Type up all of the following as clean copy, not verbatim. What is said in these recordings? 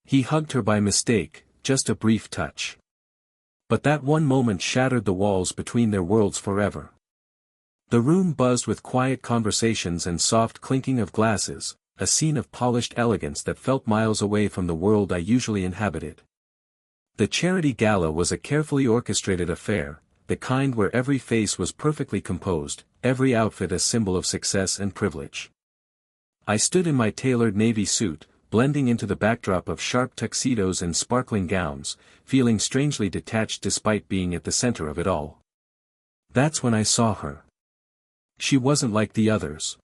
He hugged her by mistake, just a brief touch. But that one moment shattered the walls between their worlds forever. The room buzzed with quiet conversations and soft clinking of glasses, a scene of polished elegance that felt miles away from the world I usually inhabited. The charity gala was a carefully orchestrated affair, the kind where every face was perfectly composed, every outfit a symbol of success and privilege. I stood in my tailored navy suit, blending into the backdrop of sharp tuxedos and sparkling gowns, feeling strangely detached despite being at the center of it all. That's when I saw her. She wasn't like the others.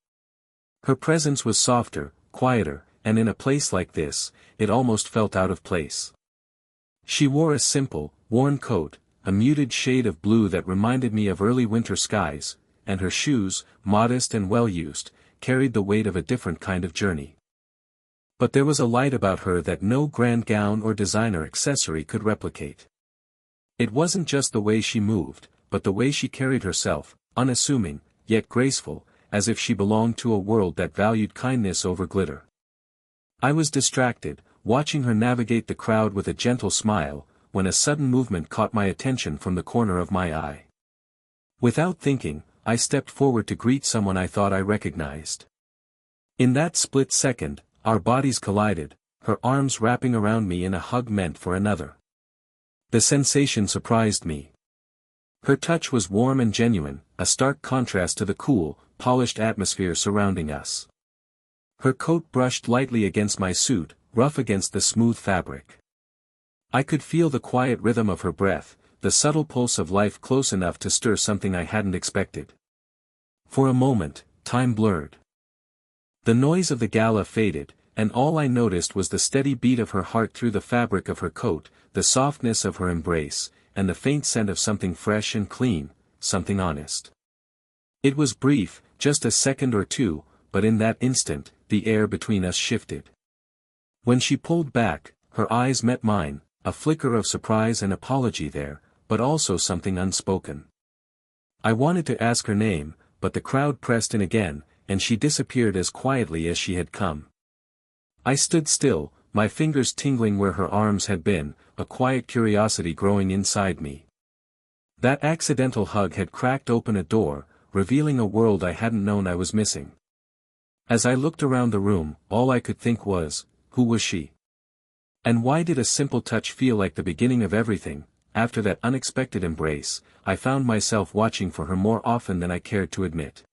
Her presence was softer, quieter, and in a place like this, it almost felt out of place. She wore a simple, worn coat, a muted shade of blue that reminded me of early winter skies, and her shoes, modest and well-used, carried the weight of a different kind of journey. But there was a light about her that no grand gown or designer accessory could replicate. It wasn't just the way she moved, but the way she carried herself, unassuming, yet graceful, as if she belonged to a world that valued kindness over glitter. I was distracted, watching her navigate the crowd with a gentle smile, when a sudden movement caught my attention from the corner of my eye. Without thinking, I stepped forward to greet someone I thought I recognized. In that split second, our bodies collided, her arms wrapping around me in a hug meant for another. The sensation surprised me. Her touch was warm and genuine, a stark contrast to the cool, polished atmosphere surrounding us. Her coat brushed lightly against my suit, rough against the smooth fabric. I could feel the quiet rhythm of her breath, the subtle pulse of life close enough to stir something I hadn't expected. For a moment, time blurred. The noise of the gala faded, and all I noticed was the steady beat of her heart through the fabric of her coat, the softness of her embrace, and the faint scent of something fresh and clean, something honest. It was brief, just a second or two, but in that instant, the air between us shifted. When she pulled back, her eyes met mine, a flicker of surprise and apology there, but also something unspoken. I wanted to ask her name, but the crowd pressed in again, and she disappeared as quietly as she had come. I stood still, my fingers tingling where her arms had been, a quiet curiosity growing inside me. That accidental hug had cracked open a door, revealing a world I hadn't known I was missing. As I looked around the room, all I could think was, who was she? And why did a simple touch feel like the beginning of everything? After that unexpected embrace, I found myself watching for her more often than I cared to admit.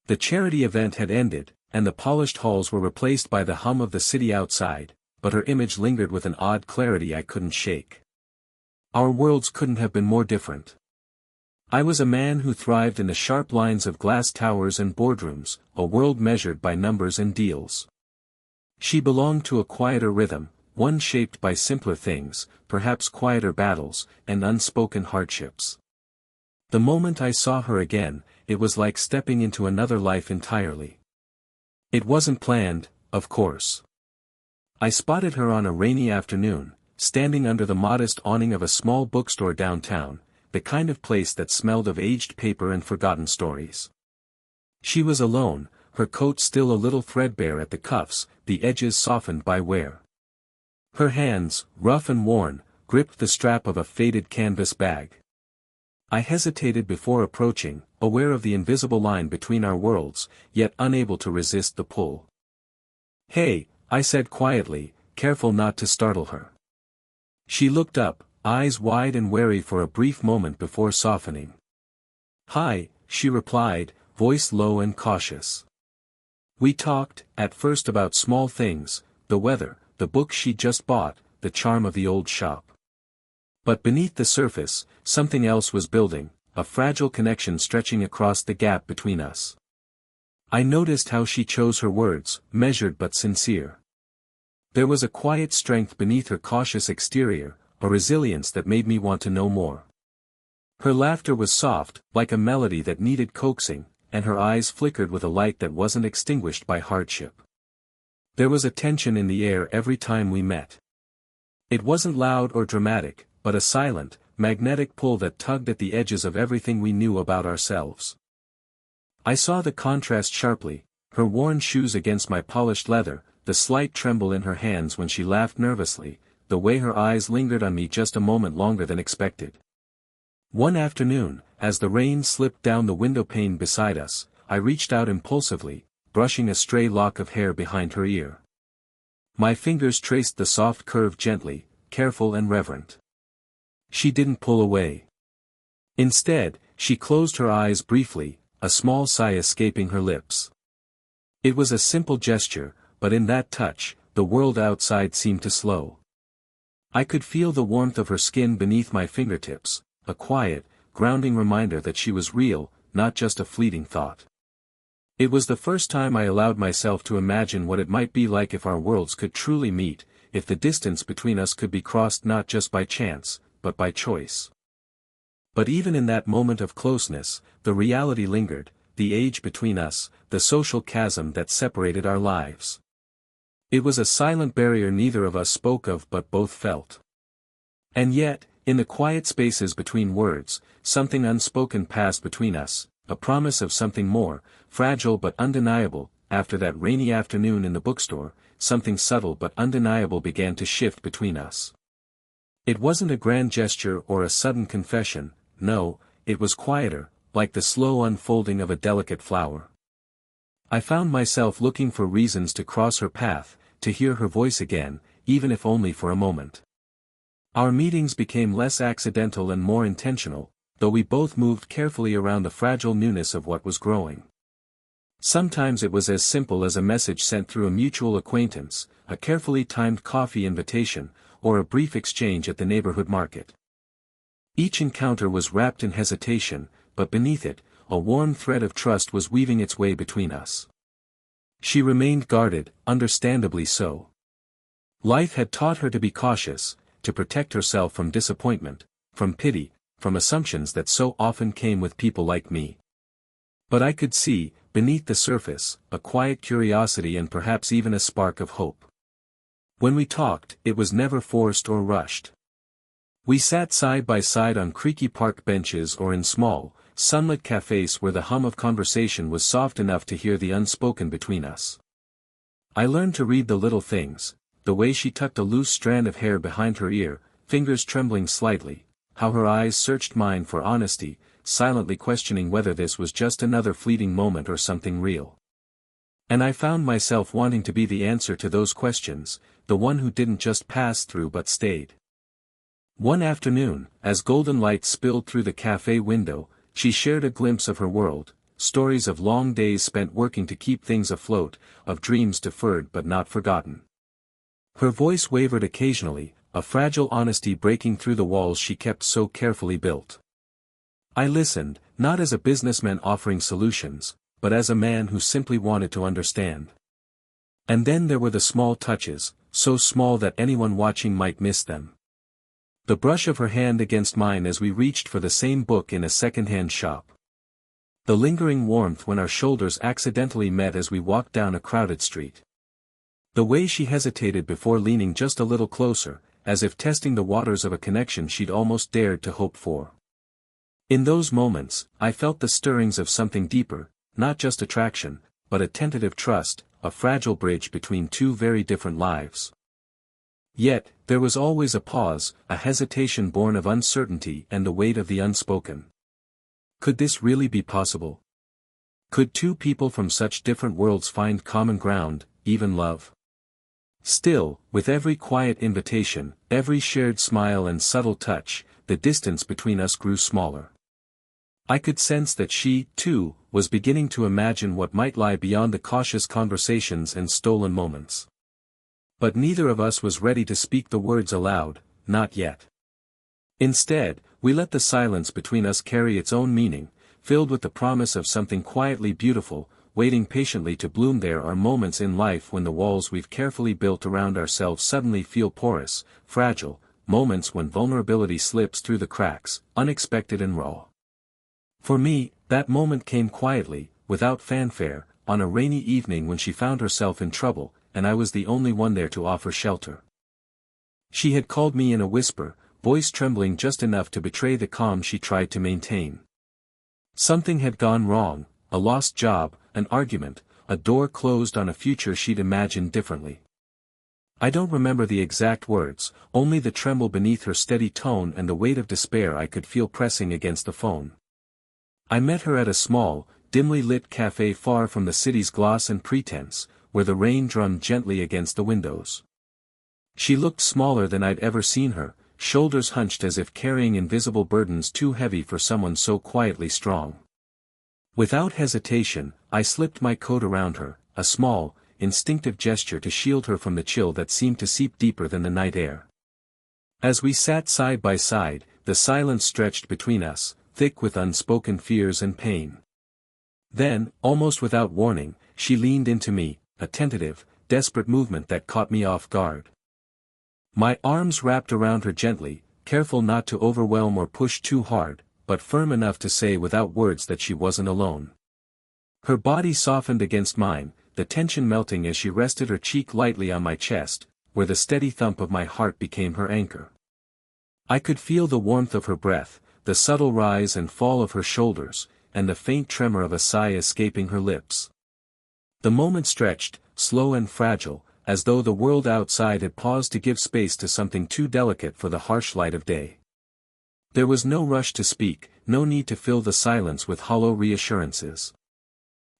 The charity event had ended, and the polished halls were replaced by the hum of the city outside, but her image lingered with an odd clarity I couldn't shake. Our worlds couldn't have been more different. I was a man who thrived in the sharp lines of glass towers and boardrooms, a world measured by numbers and deals. She belonged to a quieter rhythm, one shaped by simpler things, perhaps quieter battles, and unspoken hardships. The moment I saw her again, it was like stepping into another life entirely. It wasn't planned, of course. I spotted her on a rainy afternoon, standing under the modest awning of a small bookstore downtown, the kind of place that smelled of aged paper and forgotten stories. She was alone, her coat still a little threadbare at the cuffs, the edges softened by wear. Her hands, rough and worn, gripped the strap of a faded canvas bag. I hesitated before approaching, aware of the invisible line between our worlds, yet unable to resist the pull. "Hey," I said quietly, careful not to startle her. She looked up, eyes wide and wary for a brief moment before softening. "Hi," she replied, voice low and cautious. We talked, at first about small things, the weather, the book she'd just bought, the charm of the old shop. But beneath the surface, something else was building, a fragile connection stretching across the gap between us. I noticed how she chose her words, measured but sincere. There was a quiet strength beneath her cautious exterior, a resilience that made me want to know more. Her laughter was soft, like a melody that needed coaxing, and her eyes flickered with a light that wasn't extinguished by hardship. There was a tension in the air every time we met. It wasn't loud or dramatic, but a silent, magnetic pull that tugged at the edges of everything we knew about ourselves. I saw the contrast sharply, her worn shoes against my polished leather, the slight tremble in her hands when she laughed nervously, the way her eyes lingered on me just a moment longer than expected. One afternoon, as the rain slipped down the window pane beside us, I reached out impulsively, brushing a stray lock of hair behind her ear. My fingers traced the soft curve gently, careful and reverent. She didn't pull away. Instead, she closed her eyes briefly, a small sigh escaping her lips. It was a simple gesture, but in that touch, the world outside seemed to slow. I could feel the warmth of her skin beneath my fingertips, a quiet, grounding reminder that she was real, not just a fleeting thought. It was the first time I allowed myself to imagine what it might be like if our worlds could truly meet, if the distance between us could be crossed not just by chance, but by choice. But even in that moment of closeness, the reality lingered, the age between us, the social chasm that separated our lives. It was a silent barrier neither of us spoke of but both felt. And yet, in the quiet spaces between words, something unspoken passed between us, a promise of something more, fragile but undeniable. After that rainy afternoon in the bookstore, something subtle but undeniable began to shift between us. It wasn't a grand gesture or a sudden confession, no, it was quieter, like the slow unfolding of a delicate flower. I found myself looking for reasons to cross her path, to hear her voice again, even if only for a moment. Our meetings became less accidental and more intentional, though we both moved carefully around the fragile newness of what was growing. Sometimes it was as simple as a message sent through a mutual acquaintance, a carefully timed coffee invitation, or a brief exchange at the neighborhood market. Each encounter was wrapped in hesitation, but beneath it, a warm thread of trust was weaving its way between us. She remained guarded, understandably so. Life had taught her to be cautious, to protect herself from disappointment, from pity, from assumptions that so often came with people like me. But I could see, beneath the surface, a quiet curiosity and perhaps even a spark of hope. When we talked, it was never forced or rushed. We sat side by side on creaky park benches or in small, sunlit cafes where the hum of conversation was soft enough to hear the unspoken between us. I learned to read the little things, the way she tucked a loose strand of hair behind her ear, fingers trembling slightly, how her eyes searched mine for honesty, silently questioning whether this was just another fleeting moment or something real. And I found myself wanting to be the answer to those questions, the one who didn't just pass through but stayed. One afternoon, as golden light spilled through the cafe window, she shared a glimpse of her world, stories of long days spent working to keep things afloat, of dreams deferred but not forgotten. Her voice wavered occasionally, a fragile honesty breaking through the walls she kept so carefully built. I listened, not as a businessman offering solutions, but as a man who simply wanted to understand. And then there were the small touches, so small that anyone watching might miss them. The brush of her hand against mine as we reached for the same book in a second-hand shop. The lingering warmth when our shoulders accidentally met as we walked down a crowded street. The way she hesitated before leaning just a little closer, as if testing the waters of a connection she'd almost dared to hope for. In those moments, I felt the stirrings of something deeper, not just attraction, but a tentative trust, a fragile bridge between two very different lives. Yet, there was always a pause, a hesitation born of uncertainty and the weight of the unspoken. Could this really be possible? Could two people from such different worlds find common ground, even love? Still, with every quiet invitation, every shared smile and subtle touch, the distance between us grew smaller. I could sense that she, too, was beginning to imagine what might lie beyond the cautious conversations and stolen moments. But neither of us was ready to speak the words aloud, not yet. Instead, we let the silence between us carry its own meaning, filled with the promise of something quietly beautiful, waiting patiently to bloom. There are moments in life when the walls we've carefully built around ourselves suddenly feel porous, fragile, moments when vulnerability slips through the cracks, unexpected and raw. For me, that moment came quietly, without fanfare, on a rainy evening when she found herself in trouble, and I was the only one there to offer shelter. She had called me in a whisper, voice trembling just enough to betray the calm she tried to maintain. Something had gone wrong, a lost job, an argument, a door closed on a future she'd imagined differently. I don't remember the exact words, only the tremble beneath her steady tone and the weight of despair I could feel pressing against the phone. I met her at a small, dimly lit cafe far from the city's gloss and pretense, where the rain drummed gently against the windows. She looked smaller than I'd ever seen her, shoulders hunched as if carrying invisible burdens too heavy for someone so quietly strong. Without hesitation, I slipped my coat around her, a small, instinctive gesture to shield her from the chill that seemed to seep deeper than the night air. As we sat side by side, the silence stretched between us, thick with unspoken fears and pain. Then, almost without warning, she leaned into me, a tentative, desperate movement that caught me off guard. My arms wrapped around her gently, careful not to overwhelm or push too hard, but firm enough to say without words that she wasn't alone. Her body softened against mine, the tension melting as she rested her cheek lightly on my chest, where the steady thump of my heart became her anchor. I could feel the warmth of her breath, the subtle rise and fall of her shoulders, and the faint tremor of a sigh escaping her lips. The moment stretched, slow and fragile, as though the world outside had paused to give space to something too delicate for the harsh light of day. There was no rush to speak, no need to fill the silence with hollow reassurances.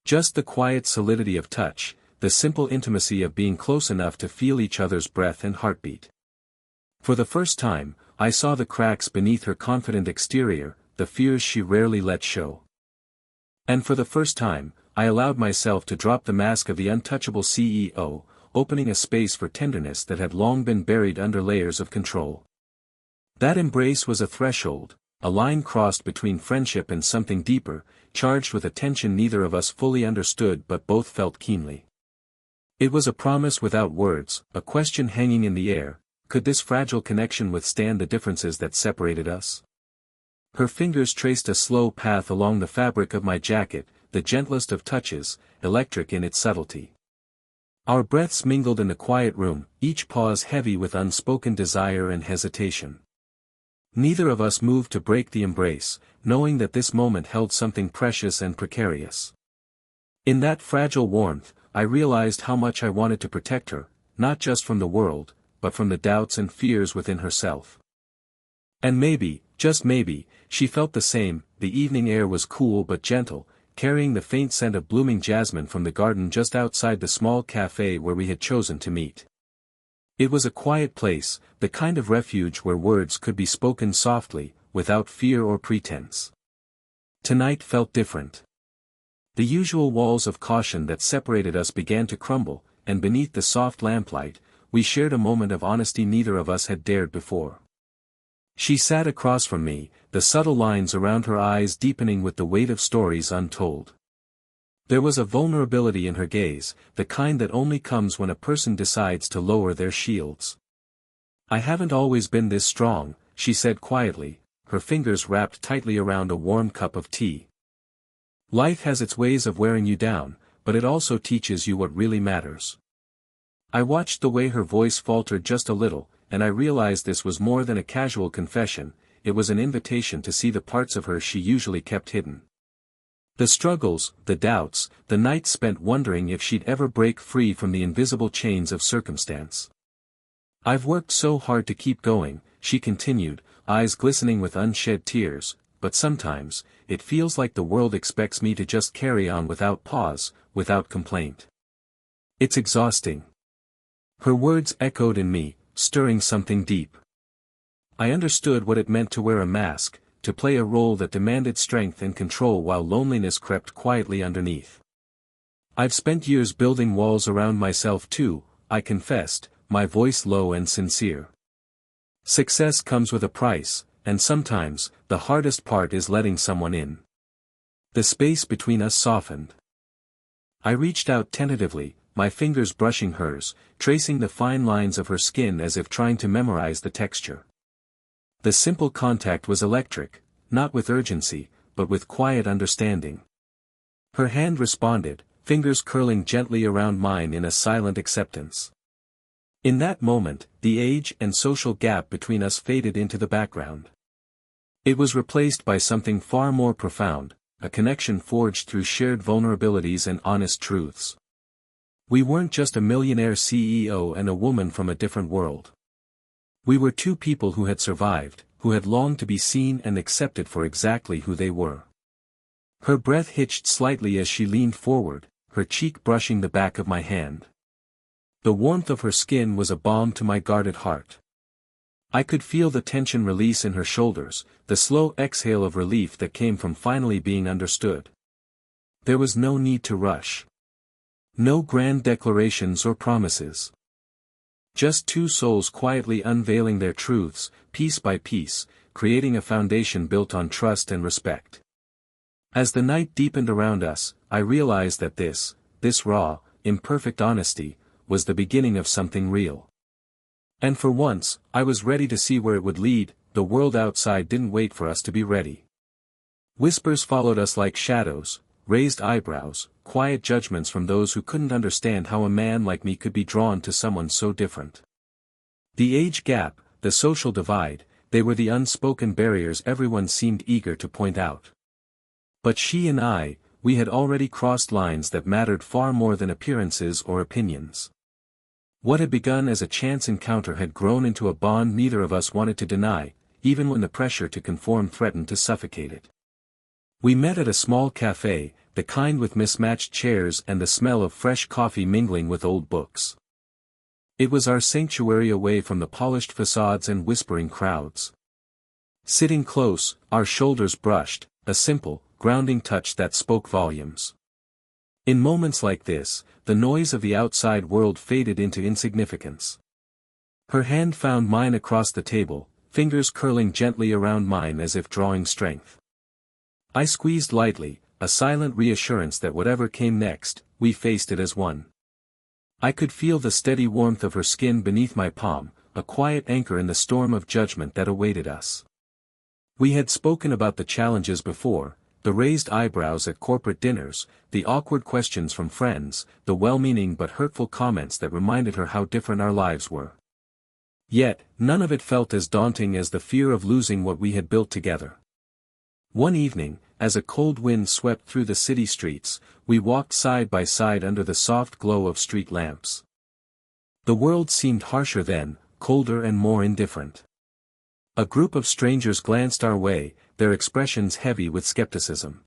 Just the quiet solidity of touch, the simple intimacy of being close enough to feel each other's breath and heartbeat. For the first time, I saw the cracks beneath her confident exterior, the fears she rarely let show. And for the first time, I allowed myself to drop the mask of the untouchable CEO, opening a space for tenderness that had long been buried under layers of control. That embrace was a threshold, a line crossed between friendship and something deeper, charged with a tension neither of us fully understood but both felt keenly. It was a promise without words, a question hanging in the air: could this fragile connection withstand the differences that separated us? Her fingers traced a slow path along the fabric of my jacket, the gentlest of touches, electric in its subtlety. Our breaths mingled in the quiet room, each pause heavy with unspoken desire and hesitation. Neither of us moved to break the embrace, knowing that this moment held something precious and precarious. In that fragile warmth, I realized how much I wanted to protect her, not just from the world, but from the doubts and fears within herself. And maybe, just maybe, she felt the same. The evening air was cool but gentle, carrying the faint scent of blooming jasmine from the garden just outside the small cafe where we had chosen to meet. It was a quiet place, the kind of refuge where words could be spoken softly, without fear or pretense. Tonight felt different. The usual walls of caution that separated us began to crumble, and beneath the soft lamplight, we shared a moment of honesty neither of us had dared before. She sat across from me, the subtle lines around her eyes deepening with the weight of stories untold. There was a vulnerability in her gaze, the kind that only comes when a person decides to lower their shields. "I haven't always been this strong," she said quietly, her fingers wrapped tightly around a warm cup of tea. "Life has its ways of wearing you down, but it also teaches you what really matters." I watched the way her voice faltered just a little, and I realized this was more than a casual confession, it was an invitation to see the parts of her she usually kept hidden. The struggles, the doubts, the nights spent wondering if she'd ever break free from the invisible chains of circumstance. "I've worked so hard to keep going," she continued, eyes glistening with unshed tears, "but sometimes, it feels like the world expects me to just carry on without pause, without complaint. It's exhausting." Her words echoed in me, stirring something deep. I understood what it meant to wear a mask, to play a role that demanded strength and control while loneliness crept quietly underneath. "I've spent years building walls around myself too," I confessed, my voice low and sincere. "Success comes with a price, and sometimes, the hardest part is letting someone in." The space between us softened. I reached out tentatively, my fingers brushing hers, tracing the fine lines of her skin as if trying to memorize the texture. The simple contact was electric, not with urgency, but with quiet understanding. Her hand responded, fingers curling gently around mine in a silent acceptance. In that moment, the age and social gap between us faded into the background. It was replaced by something far more profound, a connection forged through shared vulnerabilities and honest truths. We weren't just a millionaire CEO and a woman from a different world. We were two people who had survived, who had longed to be seen and accepted for exactly who they were. Her breath hitched slightly as she leaned forward, her cheek brushing the back of my hand. The warmth of her skin was a balm to my guarded heart. I could feel the tension release in her shoulders, the slow exhale of relief that came from finally being understood. There was no need to rush. No grand declarations or promises. Just two souls quietly unveiling their truths, piece by piece, creating a foundation built on trust and respect. As the night deepened around us, I realized that this raw, imperfect honesty, was the beginning of something real. And for once, I was ready to see where it would lead. The world outside didn't wait for us to be ready. Whispers followed us like shadows, raised eyebrows, quiet judgments from those who couldn't understand how a man like me could be drawn to someone so different. The age gap, the social divide, they were the unspoken barriers everyone seemed eager to point out. But she and I, we had already crossed lines that mattered far more than appearances or opinions. What had begun as a chance encounter had grown into a bond neither of us wanted to deny, even when the pressure to conform threatened to suffocate it. We met at a small cafe, the kind with mismatched chairs and the smell of fresh coffee mingling with old books. It was our sanctuary away from the polished facades and whispering crowds. Sitting close, our shoulders brushed, a simple, grounding touch that spoke volumes. In moments like this, the noise of the outside world faded into insignificance. Her hand found mine across the table, fingers curling gently around mine as if drawing strength. I squeezed lightly, a silent reassurance that whatever came next, we faced it as one. I could feel the steady warmth of her skin beneath my palm, a quiet anchor in the storm of judgment that awaited us. We had spoken about the challenges before, the raised eyebrows at corporate dinners, the awkward questions from friends, the well-meaning but hurtful comments that reminded her how different our lives were. Yet, none of it felt as daunting as the fear of losing what we had built together. One evening, as a cold wind swept through the city streets, we walked side by side under the soft glow of street lamps. The world seemed harsher then, colder and more indifferent. A group of strangers glanced our way, their expressions heavy with skepticism.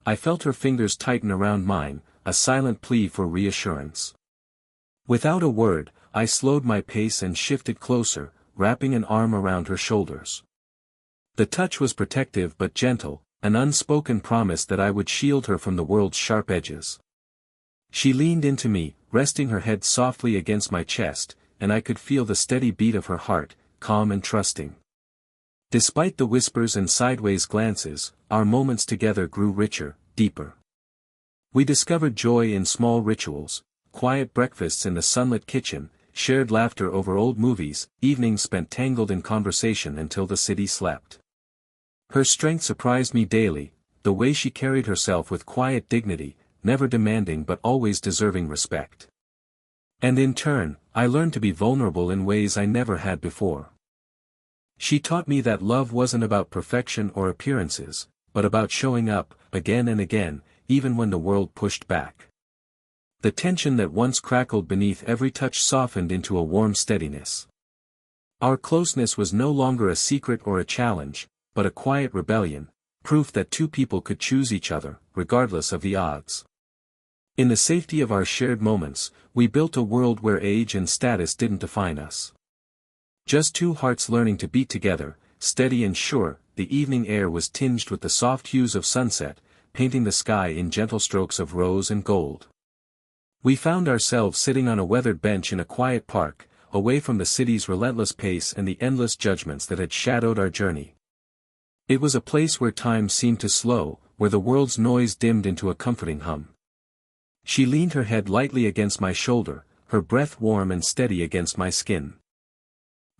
I felt her fingers tighten around mine, a silent plea for reassurance. Without a word, I slowed my pace and shifted closer, wrapping an arm around her shoulders. The touch was protective but gentle, an unspoken promise that I would shield her from the world's sharp edges. She leaned into me, resting her head softly against my chest, and I could feel the steady beat of her heart, calm and trusting. Despite the whispers and sideways glances, our moments together grew richer, deeper. We discovered joy in small rituals, quiet breakfasts in the sunlit kitchen, shared laughter over old movies, evenings spent tangled in conversation until the city slept. Her strength surprised me daily, the way she carried herself with quiet dignity, never demanding but always deserving respect. And in turn, I learned to be vulnerable in ways I never had before. She taught me that love wasn't about perfection or appearances, but about showing up, again and again, even when the world pushed back. The tension that once crackled beneath every touch softened into a warm steadiness. Our closeness was no longer a secret or a challenge, but a quiet rebellion, proof that two people could choose each other, regardless of the odds. In the safety of our shared moments, we built a world where age and status didn't define us. Just two hearts learning to beat together, steady and sure. The evening air was tinged with the soft hues of sunset, painting the sky in gentle strokes of rose and gold. We found ourselves sitting on a weathered bench in a quiet park, away from the city's relentless pace and the endless judgments that had shadowed our journey. It was a place where time seemed to slow, where the world's noise dimmed into a comforting hum. She leaned her head lightly against my shoulder, her breath warm and steady against my skin.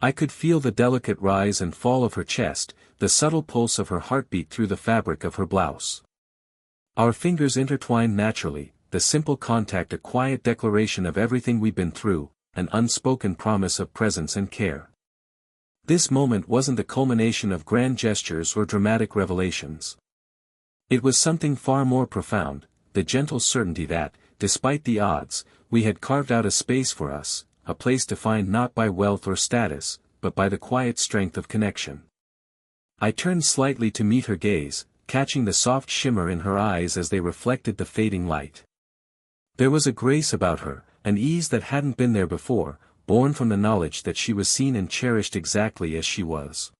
I could feel the delicate rise and fall of her chest, the subtle pulse of her heartbeat through the fabric of her blouse. Our fingers intertwined naturally, the simple contact a quiet declaration of everything we'd been through, an unspoken promise of presence and care. This moment wasn't the culmination of grand gestures or dramatic revelations. It was something far more profound, the gentle certainty that, despite the odds, we had carved out a space for us, a place defined not by wealth or status, but by the quiet strength of connection. I turned slightly to meet her gaze, catching the soft shimmer in her eyes as they reflected the fading light. There was a grace about her, an ease that hadn't been there before, born from the knowledge that she was seen and cherished exactly as she was.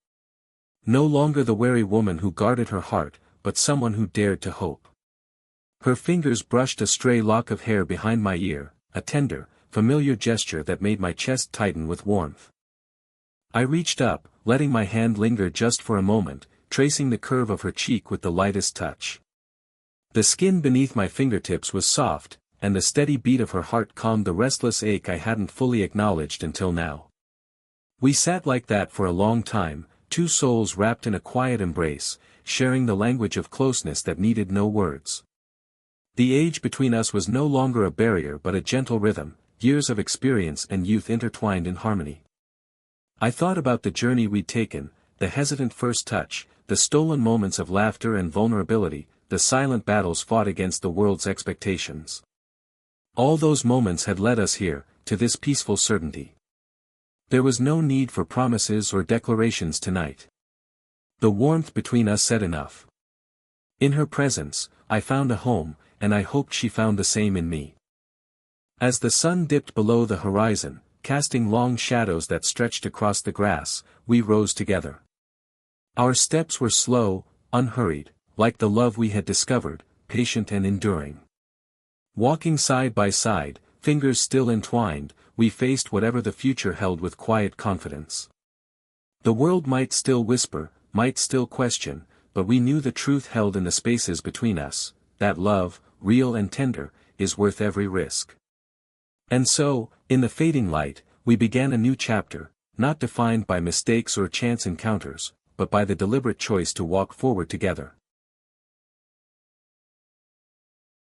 No longer the wary woman who guarded her heart, but someone who dared to hope. Her fingers brushed a stray lock of hair behind my ear, a tender, familiar gesture that made my chest tighten with warmth. I reached up, letting my hand linger just for a moment, tracing the curve of her cheek with the lightest touch. The skin beneath my fingertips was soft, and the steady beat of her heart calmed the restless ache I hadn't fully acknowledged until now. We sat like that for a long time, two souls wrapped in a quiet embrace, sharing the language of closeness that needed no words. The age between us was no longer a barrier but a gentle rhythm, years of experience and youth intertwined in harmony. I thought about the journey we'd taken, the hesitant first touch, the stolen moments of laughter and vulnerability, the silent battles fought against the world's expectations. All those moments had led us here, to this peaceful certainty. There was no need for promises or declarations tonight. The warmth between us said enough. In her presence, I found a home, and I hoped she found the same in me. As the sun dipped below the horizon, casting long shadows that stretched across the grass, we rose together. Our steps were slow, unhurried, like the love we had discovered, patient and enduring. Walking side by side, fingers still entwined, we faced whatever the future held with quiet confidence. The world might still whisper, might still question, but we knew the truth held in the spaces between us, that love, real and tender, is worth every risk. And so, in the fading light, we began a new chapter, not defined by mistakes or chance encounters, but by the deliberate choice to walk forward together.